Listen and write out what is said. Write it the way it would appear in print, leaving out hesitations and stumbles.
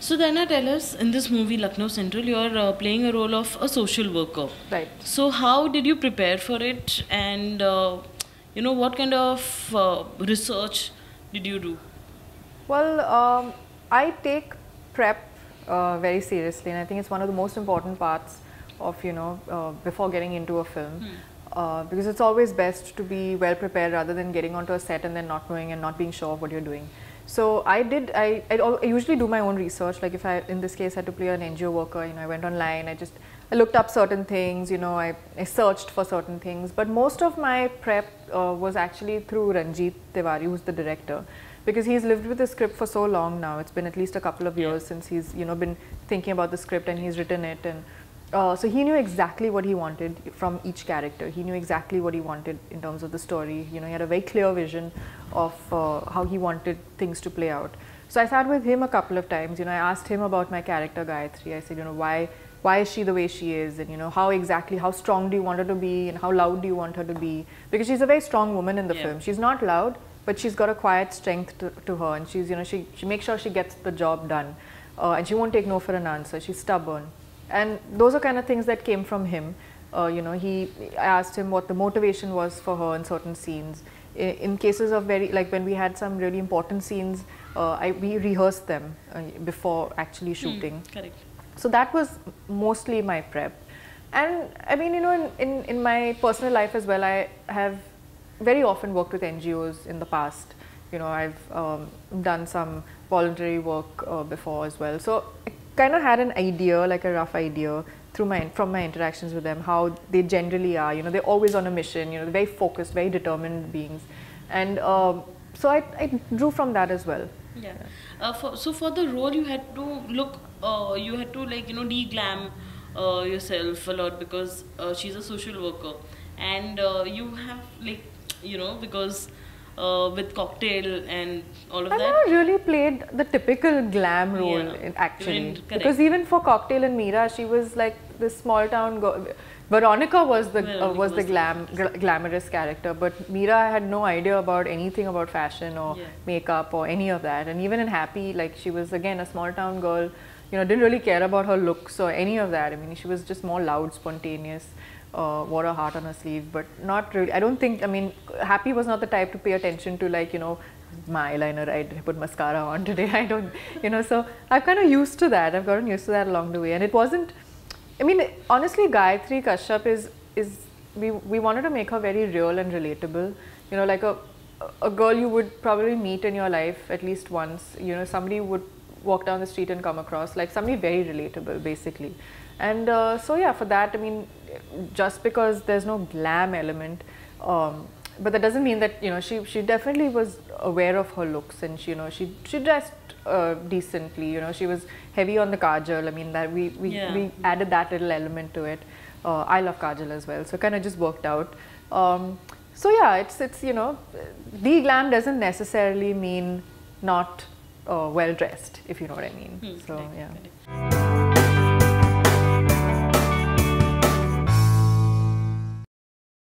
So Diana, tell us, in this movie Lucknow Central, you are playing a role of a social worker. Right. So how did you prepare for it, and what kind of research did you do? Well, I take prep very seriously, and I think it's one of the most important parts of before getting into a film. Because it's always best to be well prepared rather than getting onto a set and then not knowing and not being sure of what you're doing. So I usually do my own research. Like if I, in this case, had to play an NGO worker, I went online, I looked up certain things, I searched for certain things. But most of my prep was actually through Ranjit Tiwari, who's the director, because he's lived with the script for so long now. It's been at least a couple of years since he's been thinking about the script and he's written it, and so he knew exactly what he wanted from each character. He knew exactly what he wanted in terms of the story. He had a very clear vision of how he wanted things to play out. So I sat with him a couple of times. I asked him about my character Gayatri. I said, why is she the way she is, and how strong do you want her to be, and how loud do you want her to be? Because she's a very strong woman in the film. She's not loud, but she's got a quiet strength to her, and she's she makes sure she gets the job done, and she won't take no for an answer. She's stubborn. And those are kind of things that came from him. I asked him what the motivation was for her in certain scenes. In cases of when we had some really important scenes, we rehearsed them before actually shooting. Correct. So that was mostly my prep. And I mean, in my personal life as well, I have very often worked with NGOs in the past. I've done some voluntary work before as well. So kind of had an idea, like a rough idea from my interactions with them, how they generally are. They're always on a mission. They're very focused, very determined beings, and so I drew from that as well. Yeah. So for the role, you had to look, you had to de-glam yourself a lot, because she's a social worker, and you have because with Cocktail and all of I that. never really played the typical glam role, actually. Because even for Cocktail and Meera, she was like this small town girl. Veronica was the glamorous character, but Meera had no idea about anything about fashion or makeup or any of that. And even in Happy, like, she was again a small town girl, didn't really care about her looks or any of that. I mean, she was just more loud, spontaneous. Wore a heart on her sleeve, but not really. I don't think, Happy was not the type to pay attention to, like, my eyeliner, I put mascara on today. I don't, so I've kind of used to that. I've gotten used to that along the way. And it wasn't, honestly, Gayatri Kashyap we wanted to make her very real and relatable. Like a girl you would probably meet in your life at least once. Somebody would walk down the street and come across, like somebody very relatable, basically. And so yeah, for that, just because there's no glam element, but that doesn't mean that she definitely was aware of her looks, and she dressed decently. She was heavy on the kajal. That we added that little element to it. I love kajal as well, so kind of just worked out. So yeah, it's de-glam doesn't necessarily mean not well dressed, if you know what I mean. So yeah.